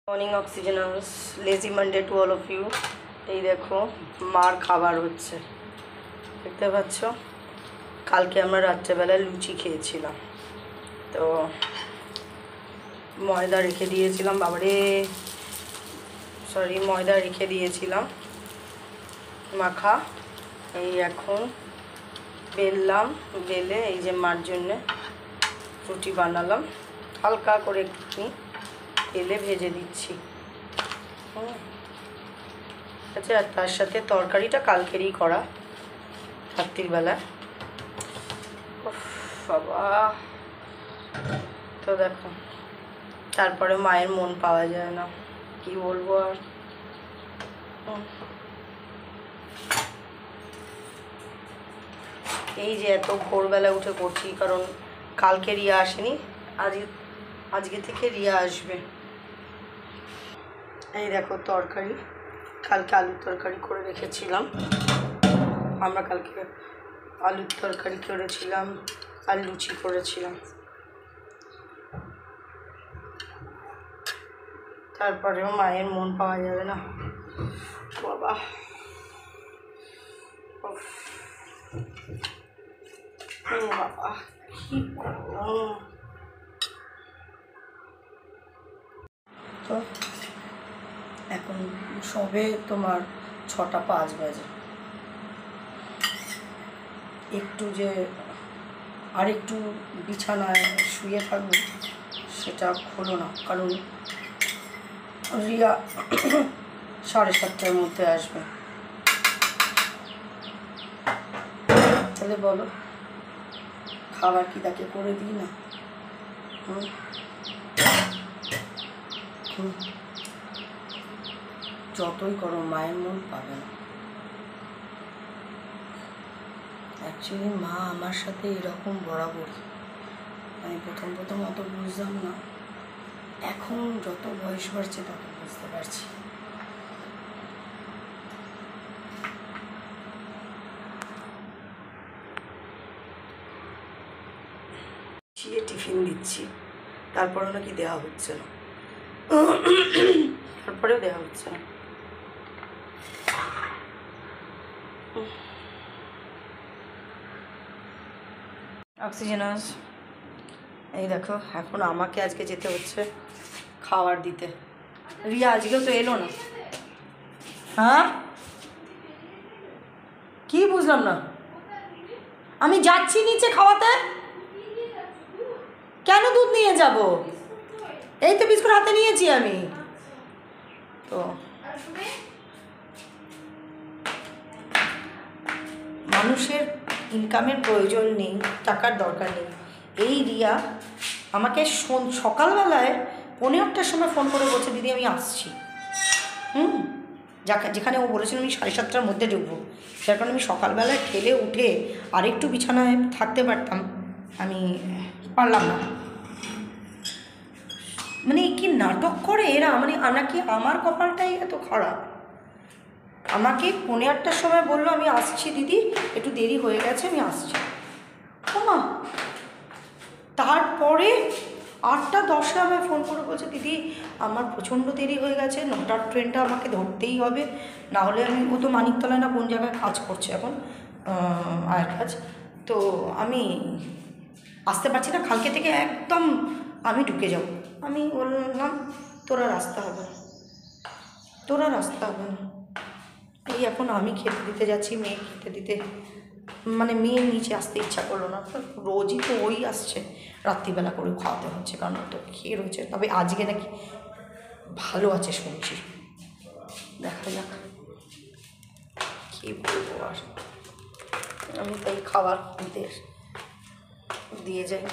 Morning oxygenous lazy Monday to all of you. এই দেখো মার খাবার হচ্ছে, দেখতে পাচ্ছ। কালকে আমরা রাত্রেবেলায় লুচি খেয়েছিলাম, তো ময়দা রেখে দিয়েছিলাম, ময়দা রেখে দিয়েছিলাম মাখা। এই এখন বেললাম, বেলে এই যে মার জন্যে রুটি বানালাম, হালকা করে একটুখানি তেলে ভেজে দিচ্ছি। আচ্ছা, আর তার সাথে তরকারিটা কালকেরই করা রাত্রিবেলা। বাবা, তো দেখো তারপরে মায়ের মন পাওয়া যায় না, কি বলবো আর। এই যে এত ভোরবেলা উঠে করছি, কারণ কালকে রিয়া আসেনি, আজকে থেকে রিয়া আসবে। এই দেখো তরকারি, কালকে আলুর তরকারি করে রেখেছিলাম। আমরা কালকে আলুর তরকারি করেছিলাম আর লুচি করেছিলাম। তারপরেও মায়ের মন পাওয়া যাবে না বাবা। বাবা কি গরম। তো এখন সবে তোমার 6:05 বাজে। একটু যে আর একটু বিছানায় শুয়ে থাকবো সেটা হলো না, কারণ রিয়া 7:30টার মধ্যে আসবে। তাহলে বলো, খাবার কি তাকে করে দিই না? যতই করো মায়ের মন পাবে না। অ্যাকচুয়ালি মা আমার সাথে এরকম বরাবরই। আমি প্রথম অত বুঝতাম না, এখন যত বয়স বাড়ছে তত বুঝতে পারছি। টিফিন দিচ্ছি, তারপরেও নাকি দেওয়া হচ্ছে না, তারপরেও দেওয়া হচ্ছে না। অক্সিজেনাস, এই দেখো এখন আমাকে আজকে যেতে হচ্ছে খাবার দিতে। রিয়া আজকেও তো এলো না। হ্যাঁ, কি বুঝলাম না? আমি যাচ্ছি নিচে খাওয়াতে। কেন দুধ নিয়ে যাব? এই তো বিস্কুট হাতে নিয়েছি আমি। তো মানুষের ইনকামের প্রয়োজন নেই, টাকার দরকার নেই। এই রিয়া আমাকে সকালবেলায় 8:30টার সময় ফোন করে বলছে, দিদি আমি আসছি। যেখানে ও বলেছিল আমি 7:30টার মধ্যে ঢুকবো, যার কারণে আমি সকালবেলায় ঠেলে উঠে আরেকটু বিছানায় থাকতে পারতাম, আমি পারলাম না। মানে কি নাটক করে এরা, মানে নাকি আমার কপালটাই এত খারাপ। আমাকে 8:30টার সময় বললো আমি আসছি দিদি, একটু দেরি হয়ে গেছে, আমি আসছি। না, তারপরে 8:10 আমায় ফোন করে বলছে, দিদি আমার প্রচণ্ড দেরি হয়ে গেছে, 9টার ট্রেনটা আমাকে ধরতেই হবে, না হলে ও তো মানিকতলায় না কোন জায়গায় কাজ করছে এখন, আয়ের কাজ, তো আমি আসতে পারছি না, কালকে থেকে একদম আমি ঢুকে যাব। আমি বললাম তোরা রাস্তা হবে না। এই এখন আমি খেতে দিতে যাচ্ছি, মেয়ে খেতে দিতে, মানে মেয়ের নিচে আসতে ইচ্ছা করলো না। রোজই তো ওই আসছে, রাত্রিবেলা করে খাওয়াতে হচ্ছে, কারণ তো খেয়ে রয়েছে। তবে আজকে নাকি ভালো আছে শুনছি, দেখা যাক কী বলবো। আর আমি তাই খাবার দিয়ে যাই।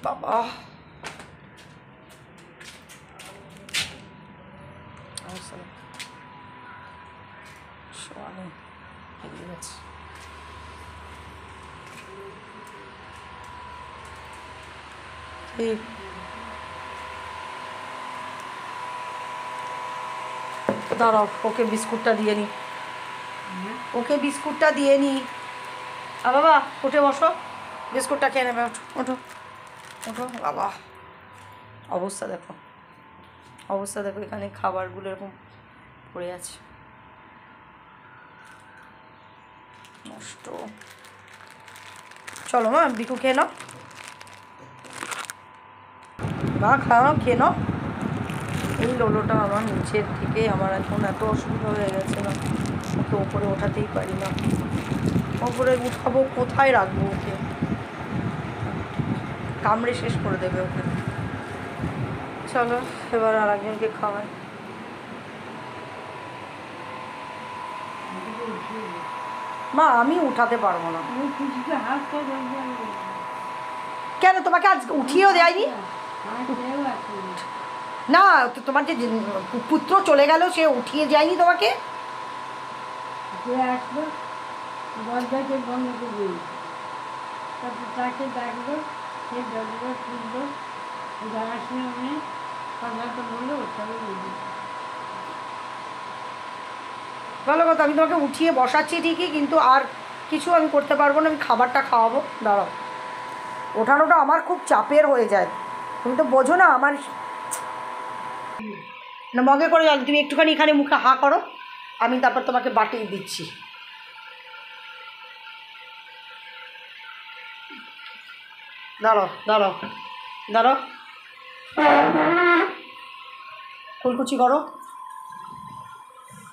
বাবা দাঁড়াও, ওকে বিস্কুটটা দিয়ে নি, বাবা উঠে বসো, বিস্কুটটা খেয়ে নেবে। ওঠো বাবা, অবস্থা দেখো, অবস্থা দেখো, এখানে খাবারগুলো এরকম পড়ে আছে, নষ্ট। চলো মা বিকু খেয়ে নাও, মা খাও খেয়ে নাও। এই লোলোটা আমার নিচের থেকে আমার এখন এত অসুবিধা হয়ে গেছে না, ওকে ওপরে ওঠাতেই পারি না। ওপরে উঠাবো কোথায় রাখবো ওকে, কামড়ে শেষ করে দেবে ওকে। চলো এবার আর একজনকে খাওয়াই। মা আমি উঠাতে পারবো না। কেন তোমাকে আজ উঠিয়েও দেয়নি? না তোমার যে পুত্র চলে গেল সে উঠিয়ে যায়নি তোমাকে? তাকে ডাকলো, সে দরজা খুললো, যাওয়ার সময় উনি কথাটা বললো, তবে ভালো কথা, আমি তোমাকে উঠিয়ে বসাচ্ছি ঠিকই, কিন্তু আর কিছু আমি করতে পারবো না। আমি খাবারটা খাওয়াবো, দাঁড়াও। ওঠানোটা আমার খুব চাপের হয়ে যায়, তুমি তো বোঝো না আমার। না মগে করে জল, তুমি একটুখানি এখানে মুখে হা করো, আমি তারপর তোমাকে বাটিয়ে দিচ্ছি। দাঁড়াও দাঁড়াও দাঁড়াও, ফুলকুচি করো।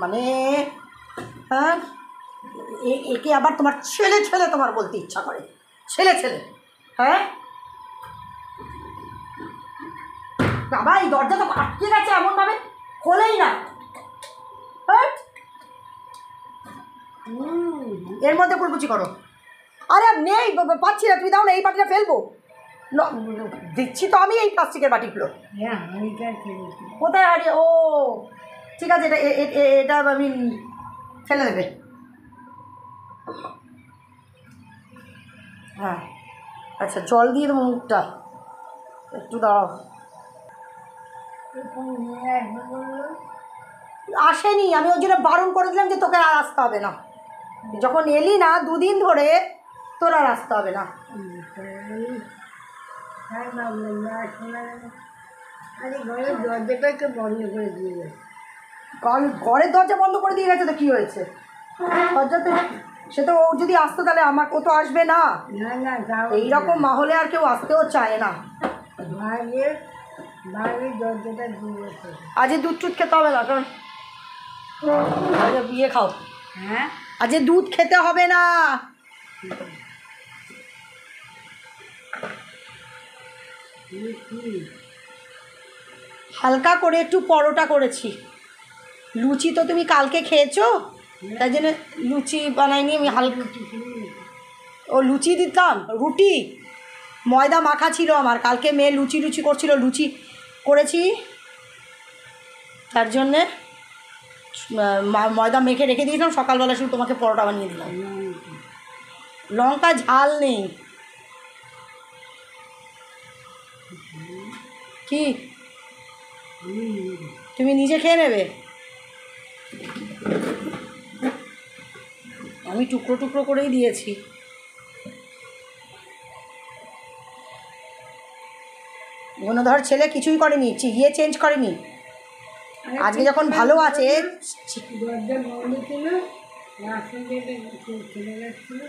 মানে হ্যাঁ, একে আবার তোমার ছেলে ছেলে তোমার বলতে ইচ্ছা করে, ছেলে ছেলে। হ্যাঁ বাবা, এই দরজা তো আটকে গেছে এমনভাবে, খোলেই না। এর মধ্যে ফুলকুচি করো। আরে নেই, পাচ্ছি না, তুমি দাও না, এই বাটিটা ফেলবো। দিচ্ছি তো আমি এই প্লাস্টিকের বাটিগুলো। কোথায় হারিয়ে? ও ঠিক আছে, এটা এটা আমি ফেলে দেবে। হ্যাঁ আচ্ছা, জল দিয়ে দেবো মুখটা, একটু দাঁড়াও। আসেনি, আমি ওই জন্য বারণ করে দিলাম যে তোকে আর আসতে হবে না। যখন এলি না 2 দিন ধরে, তোর আর আসতে হবে না। ঘরের দরজাটাকে বন্ধ করে দিয়ে গেছে। ঘরের দরজা বন্ধ করে দিয়ে গেছে তো কী হয়েছে? দরজাতে সে তো, ও যদি আসতো তাহলে আমাকে, ও তো আসবে না। এইরকম মাহলে আর কেউ আসতেও চায় না। দরজাটা দিয়ে গেছে। আজ দুধ টুধ খেতে হবে না, কারণ বিয়ে খাও। হ্যাঁ আজ দুধ খেতে হবে না। হালকা করে একটু পরোটা করেছি, লুচি তো তুমি কালকে খেয়েছো, তাই জন্য লুচি বানাইনি আমি। হালকা ও লুচি দিতাম, রুটি ময়দা মাখা ছিল আমার, কালকে মেয়ে লুচি লুচি করছিল, লুচি করেছি, তার জন্যে ময়দা মেখে রেখে দিয়েছিলাম, সকালবেলা শুধু তোমাকে পরোটা বানিয়ে দিলাম। লঙ্কা ঝাল নেই কি? তুমি নিজে খেয়ে নেবে, আমি টুকরো টুকরো করেই দিয়েছি। গুণধর ছেলে কিছুই করেনি, ইয়ে চেঞ্জ করেনি, আজকে যখন ভালো আছে। দরজা বন্ধ ছিল, রাস্তা দিয়ে চলে যাচ্ছিল,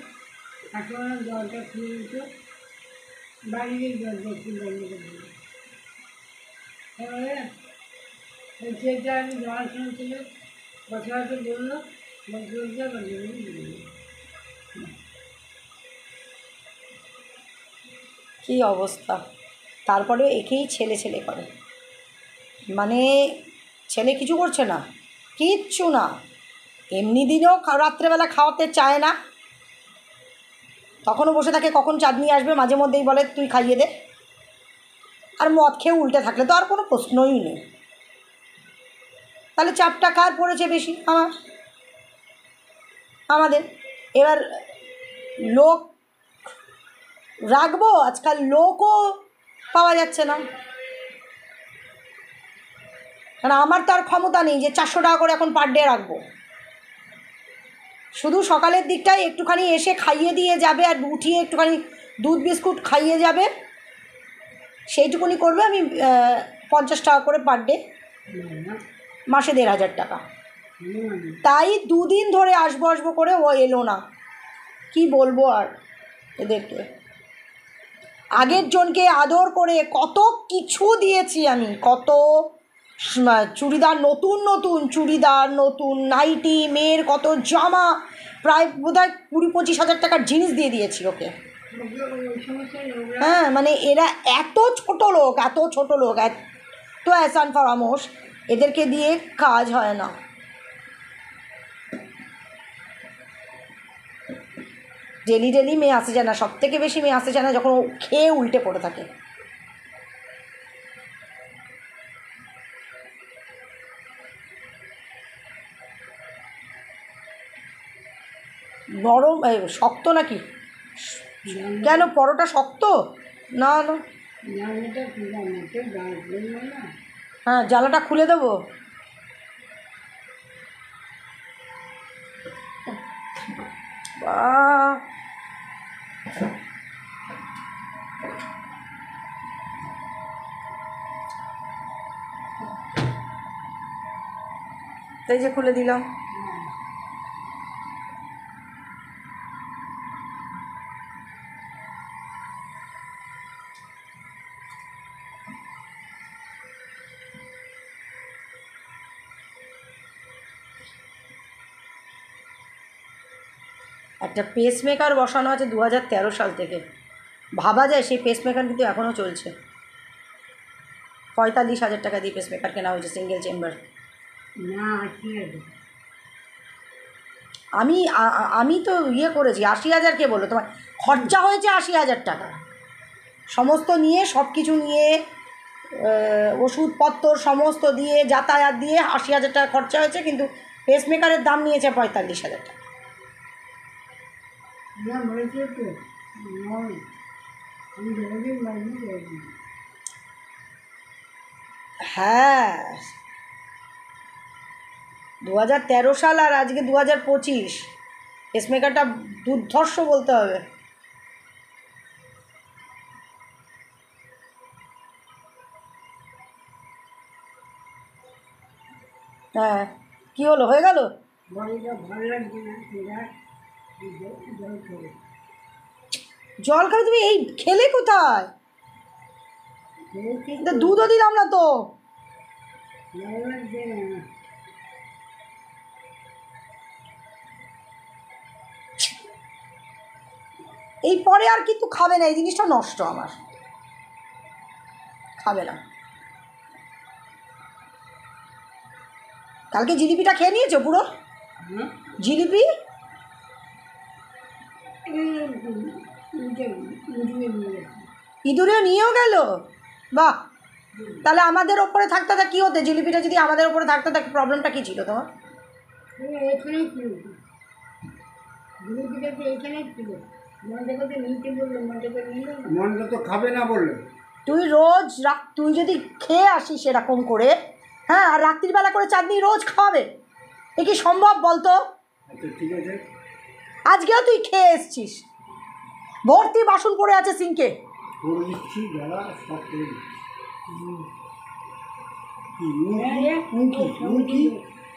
এখন দরজা খুলে দিত, বাড়ির দরজা একটু বন্ধ করে দিল। এবারে সেটা আমি যাওয়ার সময় ছিল, কথাবার্তা বললো, দরজা বন্ধ করে দিল। কী অবস্থা! তারপরে একেই ছেলে ছেলে করে, মানে ছেলে কিছু করছে না, কিচ্ছু না। এমনি দিনেও রাত্রেবেলা খাওয়াতে চায় না, তখনও বসে থাকে কখন চাঁদনি আসবে, মাঝে মধ্যেই বলে তুই খাইয়ে দে। আর মদ খেয়ে উল্টে থাকলে তো আর কোনো প্রশ্নই নেই। তাহলে চাপটা কার পড়েছে বেশি? আমাদের। এবার লোক রাখবো, আজকাল লোকও পাওয়া যাচ্ছে না, কারণ আমার তো আর ক্ষমতা নেই যে 400 টাকা করে এখন পার ডে রাখবো। শুধু সকালের দিকটায় একটুখানি এসে খাইয়ে দিয়ে যাবে, আর উঠিয়ে একটুখানি দুধ বিস্কুট খাইয়ে যাবে, সেইটুকুনি করবে। আমি 50 টাকা করে পার ডে, না, মাসে 1500 টাকা। না, তাই 2 দিন ধরে আসবো আসবো করে ও এলো না। কি বলবো আর এদেরকে। আগের জনকে আদর করে কত কিছু দিয়েছি আমি, কত চুড়িদার, নতুন নতুন চুড়িদার, নতুন নাইটি, মেয়ের কত জামা, প্রায় বোধহয় 20-25 হাজার টাকার জিনিস দিয়ে দিয়েছি ওকে। ওই সমস্ত নোংরা হ্যাঁ, মানে এরা এত ছোট লোক, এত ছোট লোক, এত অ্যাসান ফারামোশ, এদেরকে দিয়ে কাজ হয় না। ডেলি ডেলি মেয়ে আসে যায় না, সব থেকে বেশি মেয়ে আসে যায় না যখন ও খেয়ে উল্টে পড়ে থাকে। নরম শক্ত নাকি? কেন পরোটা শক্ত? না না, জানলাটা খোলা মতো গাছ না। হ্যাঁ জ্বালাটা খুলে দেবো। বাহ, এই যে খুলে দিলাম। একটা পেসমেকার বসানো আছে 2013 সাল থেকে। ভাবা যায় সেই পেসমেকার কিন্তু এখনও চলছে। 45,000 টাকা দিয়ে পেসমেকার কেনা হয়েছে, সিঙ্গেল চেম্বার। না, ঠিক আছে। আমি তো ইয়ে করেছি 80,000। কে বললো তোমার? খরচা হয়েছে 80,000 টাকা সমস্ত নিয়ে, সব কিছু নিয়ে, ওষুধপত্র সমস্ত দিয়ে, যাতায়াত দিয়ে 80,000 টাকা খরচা হয়েছে, কিন্তু পেসমেকারের দাম নিয়েছে 45,000 টাকা। না, বলেছি তো নয়, আমি ধরেদিন বাড়ি করেছি। হ্যাঁ, 2013 সাল আর আজকে 2025, পেসমেকারটা দুর্ধর্ষ বলতে হবে। হ্যাঁ, কী হলো, হয়ে গেল? বড়িটা ভালো লাগছে না, সেটা জল খাবে। জল খাবে তুমি? এই খেলে কোথায়? খেয়েছি এটা দুধও দিলাম না তো। ভালো লাগছে না। এই পরে আর কিন্তু খাবে না, এই জিনিসটা নষ্ট, আমার খাবে না। কালকে জিলিপিটা খেয়ে নিয়েছো পুরো? হ্যাঁ, জিলিপি ইঁদুরেও নিয়েও গেল? বাহ, তাহলে আমাদের ওপরে থাকতে তা কী হতে? জিলিপিটা যদি আমাদের ওপরে থাকতো তা প্রবলেমটা কী ছিল তোমার? এখানেই ছিল, জিনিসটা তো এখানেই ছিল। মনটাকে তো নিতে বললো, মনটাকে নিল না। মনটা তো খাবে না বললো। তুই রোজ তুই যদি খেয়ে আসিস এরকম করে, হ্যাঁ, আর রাত্রিবেলা করে চাটনি রোজ খাওয়াবে, এ কি সম্ভব বলতো? আচ্ছা ঠিক আছে, আজকেও তুই খেয়ে এসছিস, ভর্তি বাসন পড়ে আছে সিঙ্কে। করে দিচ্ছি যারা সব করে দিচ্ছি।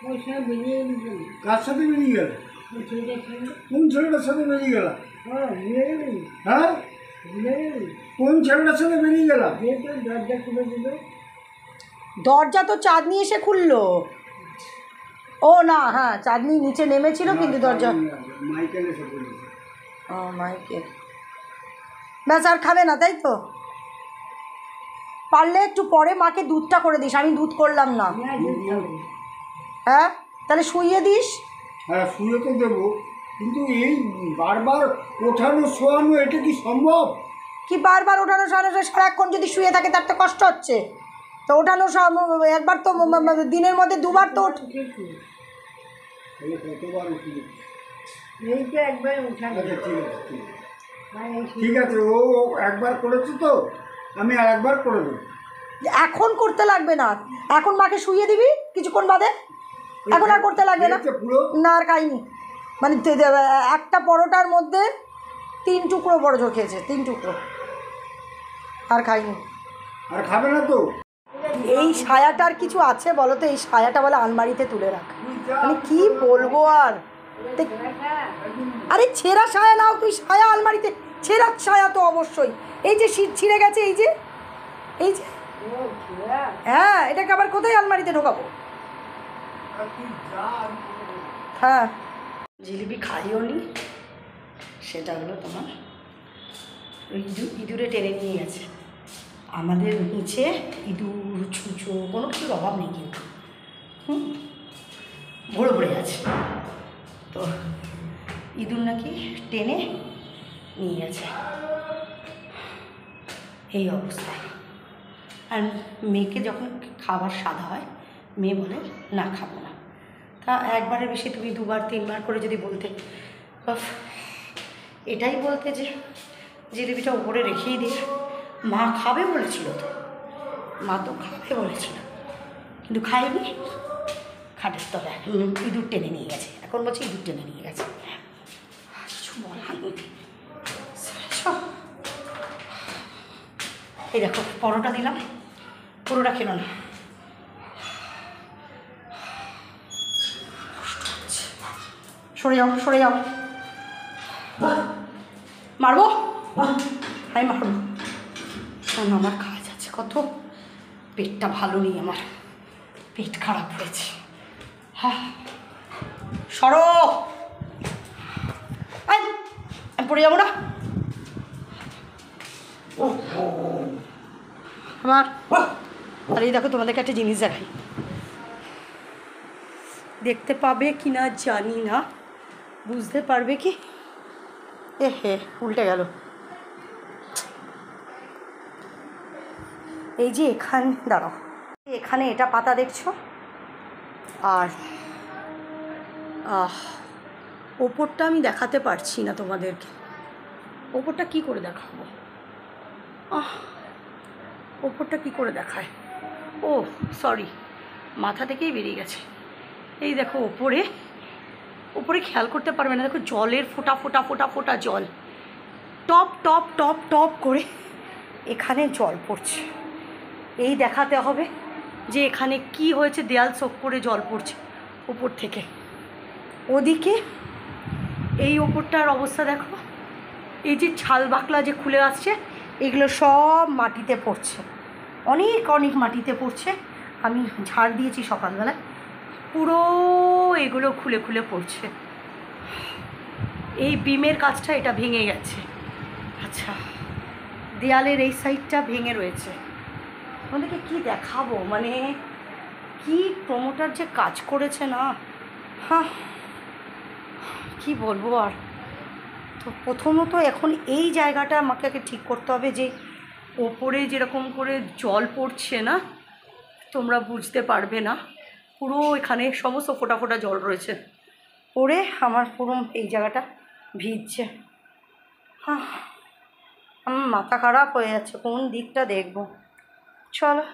ওর সঙ্গে বেরিয়ে গেল। কার সাথে বেরিয়ে গেল? কোন ছেলেটার সাথে বেরিয়ে গেল? ভুলে গেলি? হ্যাঁ, ভুলে গেলি? কোন ছেলেটার সাথে বেরিয়ে গেল? যেহেতু দরজা খুলে দিল। দরজা তো চাঁদনি এসে খুললো। ও না, হ্যাঁ, চাঁদনি নিচে নেমেছিল, কিন্তু দরজা মাইকেল এসে বলেছে। ও মাইকে। ব্যাস, আর খাবে না তাই তো? পারলে একটু পরে মাকে দুধটা করে দিস, আমি দুধ করলাম না। হ্যাঁ, তাহলে শুইয়ে দিস। হ্যাঁ, শুয়ে তো দেবো, কিন্তু এই বারবার ওঠানো শোয়ানো এটা কি সম্ভব? কি বারবার ওঠানো সারানো? সারাক্ষণ যদি শুয়ে থাকে তার তো কষ্ট হচ্ছে। তো ওঠানো একবার তো দিনের মধ্যে 2বার তো কতবার উঠি? এই তো একবার উঠানো। ঠিক আছে, ও একবার করেছে তো, আমি আর একবার করে দেবো। এখন করতে লাগবে না, এখন মাকে শুইয়ে দিবি কিছুক্ষণ বাদে, এখন আর করতে লাগবে না। না, আর খাইনি, মানে একটা পরোটার মধ্যে 3 টুকরো বড় জোর খেয়েছে, 3 টুকরো, আর খাইনি। আর খাবে না তো? এই সায়াটার কিছু আছে বলো তো? এই সায়াটা বলে আলমারিতে তুলে রাখ, মানে কি বলবো আর। আরে ছেঁড়া সায়া নাও তুই, সায়া আলমারিতে, ছেঁড়া সায়া তো অবশ্যই। এই যে ছিঁড়ে গেছে, এই যে এই যে, হ্যাঁ এটাকে আবার কোথায় আলমারিতে ঢোকাবো? হ্যাঁ জিলিপি খাইও নি, সেটা হলো তোমার ইঁদুরে টেনে নিয়ে গেছে। আমাদের নিচে ইঁদুর ছুঁচো কোনো কিছুর অভাব নেই কিন্তু, ভরে ভরে আছে। তো ইঁদুর নাকি টেনে নিয়ে গেছে, এই অবস্থা। আর মেয়েকে যখন খাবার সাদা হয়, মেয়ে বলে না খাবো না। তা একবারের বেশি তুমি দুবার তিনবার করে যদি বলতে, এটাই বলতে যে জিলিপিটা উপরে রেখেই দিয়ে, মা খাবে বলেছিল তো, মা তো খাবে বলেছিল, কিন্তু খাইনি। খাটের তলায় ইঁদুর টেনে নিয়ে গেছে, এখন বলছে ইঁদুর টেনে নিয়ে গেছে, কিছু বলার নেই। এই দেখো পরোটা দিলাম, পুরোটা খেলো না। সরে যাও সরে যাও, মারবো আমি মারবো। কারণ আমার খাওয়া যাচ্ছে কত, পেটটা ভালো নেই, আমার পেট খারাপ হয়েছে। হ্যাঁ সরো, আমি পড়ে যাবো না। আমার আর এই দেখো তোমাদেরকে একটা জিনিস দেখাই, দেখতে পাবে কি না জানি না, বুঝতে পারবে কি? এ হে উল্টে গেল। এই যে এখানে দাঁড়াও, এখানে এটা পাতা দেখছো, আর ওপরটা আমি দেখাতে পারছি না তোমাদেরকে, ওপরটা কি করে দেখাবো, ওপরটা কি করে দেখায়? ও সরি, মাথা থেকেই বেরিয়ে গেছে। এই দেখো ওপরে, ওপরে খেয়াল করতে পারবে না, দেখো জলের ফোঁটা ফোঁটা ফোঁটা ফোঁটা জল, টপ টপ টপ টপ করে এখানে জল পড়ছে। এই দেখাতে হবে যে এখানে কি হয়েছে, দেয়াল শোক করে জল পড়ছে ওপর থেকে। ওদিকে এই ওপরটার অবস্থা দেখো, এই যে ছাল বাকলা যে খুলে আসছে, এগুলো সব মাটিতে পড়ছে, অনেক অনেক মাটিতে পড়ছে। আমি ঝাড় দিয়েছি সকালবেলায়, পুরো এগুলো খুলে খুলে পড়ছে। এই বিমের কাজটা এটা ভেঙে গেছে, আচ্ছা দেয়ালের এই সাইডটা ভেঙে রয়েছে। ওদেরকে কি দেখাবো, মানে কি প্রমোটার যে কাজ করেছে না, হ্যাঁ কি বলবো আর। তো প্রথমত এখন এই জায়গাটা আমাকে আগে ঠিক করতে হবে, যে ওপরে যেরকম করে জল পড়ছে না, তোমরা বুঝতে পারবে না, পুরো এখানে সমস্ত ফোঁটা ফোঁটা জল রয়েছে পড়ে, আমার পুরো এই জায়গাটা ভিজছে। হ্যাঁ আমার মাথা খারাপ হয়ে যাচ্ছে, কোন দিকটা দেখবো। চলো।